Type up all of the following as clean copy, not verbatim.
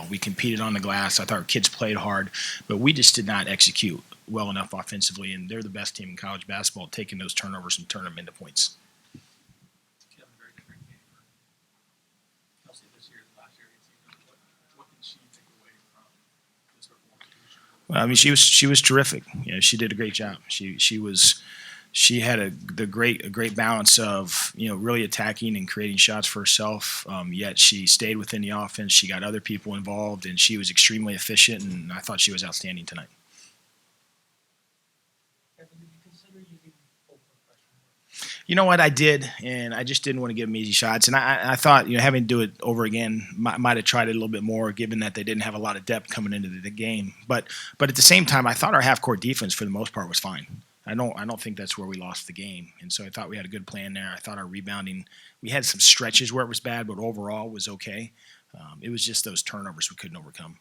We competed on the glass. I thought our kids played hard, but we just did not execute well enough offensively, and they're the best team in college basketball, taking those turnovers and turning them into points. Kevin, very different game for Kelsey this year than last year. What did she take away from this performance? Well, I mean, she was terrific. You know, she did a great job. She had a great balance of, you know, really attacking and creating shots for herself. Yet she stayed within the offense. She got other people involved, and she was extremely efficient. And I thought she was outstanding tonight. Kevin, did you consider using full freshman? You know what, I did, and I just didn't want to give them easy shots. And I thought, you know, having to do it over again might have tried it a little bit more, given that they didn't have a lot of depth coming into the game. But at the same time, I thought our half court defense for the most part was fine. I don't think that's where we lost the game, and so I thought we had a good plan there. I thought our rebounding, we had some stretches where it was bad, but overall was okay. It was just those turnovers we couldn't overcome.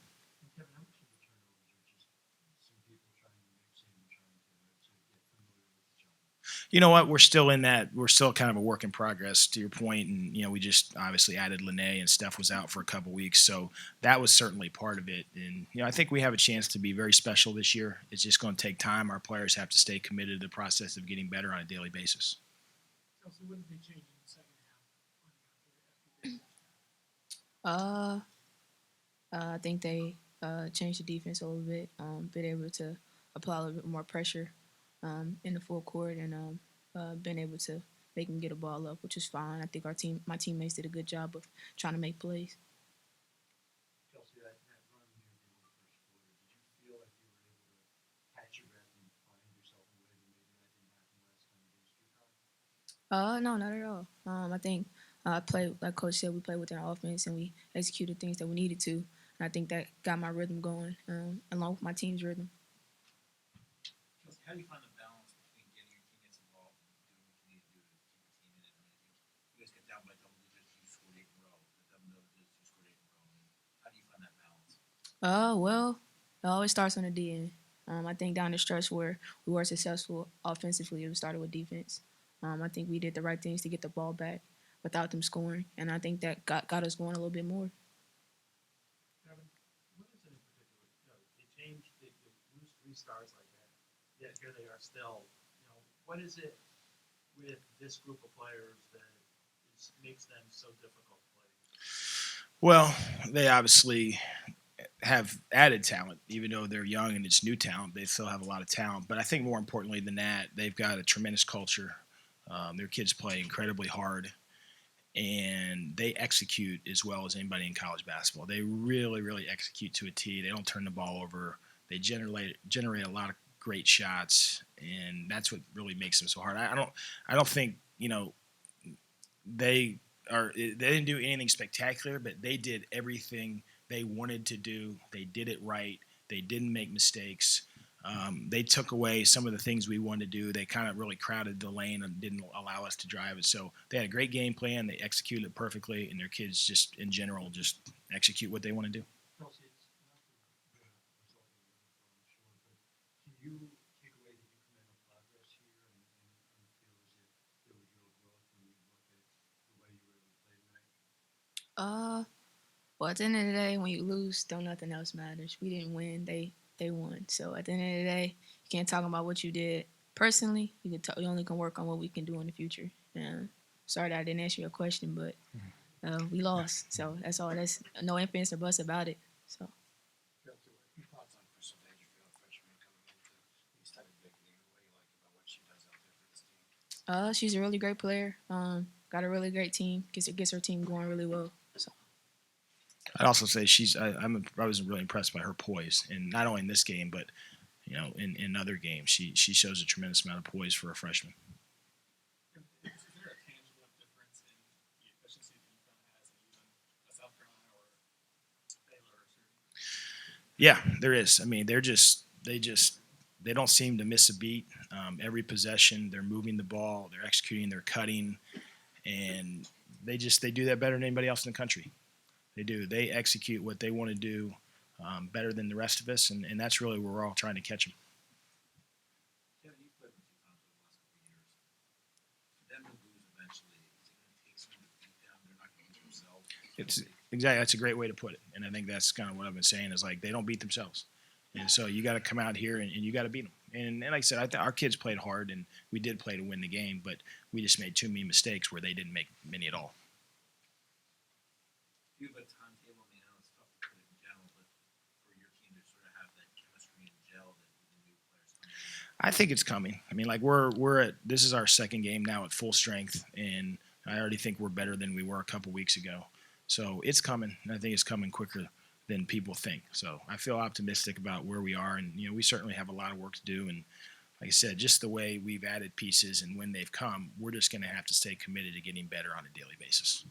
Kevin, how much of the turnovers are just some people trying to mix in and trying to get familiar with each other? You know what? We're still kind of a work in progress, to your point. And, you know, we just obviously added Lene, and Steph was out for a couple weeks. So that was certainly part of it. And, you know, I think we have a chance to be very special this year. It's just going to take time. Our players have to stay committed to the process of getting better on a daily basis. Kelsey, what did they change in the second half? I think they changed the defense a little bit, been able to apply a little bit more pressure in the full court, and been able to make them get a ball up, which is fine. I think my teammates did a good job of trying to make plays. Kelsey, that run near the end of the first quarter, did you feel like you were able to catch your breath and find yourself in a way that maybe that didn't happen last time against UConn? No, not at all. I think I played, like Coach said, we played within our offense and we executed things that we needed to. And I think that got my rhythm going, along with my team's rhythm. Kelsey, how do you find the balance between getting your teammates involved and doing what you need to do to keep the team in it? I mean, I think you guys get down by double digits, you scored 8 in a row. Get down by double digits, you scored 8 in a row. I mean, how do you find that balance? Well, it always starts on the D end. I think down the stretch where we were successful offensively, it started with defense. I think we did the right things to get the ball back without them scoring, and I think that got us going a little bit more. Kevin, what is it in particular? You know, they changed, they lose 3 stars like that, yet here they are still. You know, what is it with this group of players that makes them so difficult to play? Well, they obviously have added talent, even though they're young and it's new talent. They still have a lot of talent. But I think more importantly than that, they've got a tremendous culture. Their kids play incredibly hard, and they execute as well as anybody in college basketball. They really, really execute to a T. They don't turn the ball over. They generate a lot of great shots, and that's what really makes them so hard. I don't think, you know, they didn't do anything spectacular, but they did everything they wanted to do. They did it right. They didn't make mistakes. They took away some of the things we wanted to do. They kind of really crowded the lane and didn't allow us to drive it. So they had a great game plan. They executed it perfectly, and their kids just, in general, just execute what they want to do. Kelsey, it's not the result you're looking for, I'm sure, but can you take away the incremental progress here and feel as if there was real growth when you look at the way you were able to play tonight? Well, at the end of the day, when you lose, don't nothing else matters. We didn't win; they won. So at the end of the day, you can't talk about what you did personally. You only can work on what we can do in the future. Sorry that I didn't answer your question, but we lost. So that's all. That's no ifs, ands, or buts about it. So. Kelsey, what are your thoughts on Crystal Dangerfield, freshman coming into these type of big league? What do you like about what she does out there for this team? She's a really great player. Got a really great team. Gets her team going really well. So. I'd also say I was really impressed by her poise, and not only in this game, but you know, in other games, she shows a tremendous amount of poise for a freshman. Is there a tangible difference in the efficiency that UConn has and even a South Carolina or Baylor or Syracuse? Yeah, there is. I mean, they don't seem to miss a beat. Every possession, they're moving the ball, they're executing, they're cutting, and they do that better than anybody else in the country. They do. They execute what they want to do better than the rest of us, and that's really where we're all trying to catch them. Kevin, you've played with UConn for the last couple of years. For them to lose eventually, is it going to take some of the beat down? They're not going to lose themselves. Exactly. That's a great way to put it. And I think that's kind of what I've been saying is like they don't beat themselves. And so you got to come out here and you got to beat them. And like I said, our kids played hard and we did play to win the game, but we just made too many mistakes where they didn't make many at all. Do you have a timetable? I mean, I know it's tough to put it in general, but for your team to sort of have that chemistry and gel that with the new players coming in? I think it's coming. I mean, like this is our second game now at full strength, and I already think we're better than we were a couple weeks ago. So it's coming, and I think it's coming quicker than people think. So I feel optimistic about where we are, and we certainly have a lot of work to do. And like I said, just the way we've added pieces and when they've come, we're just going to have to stay committed to getting better on a daily basis.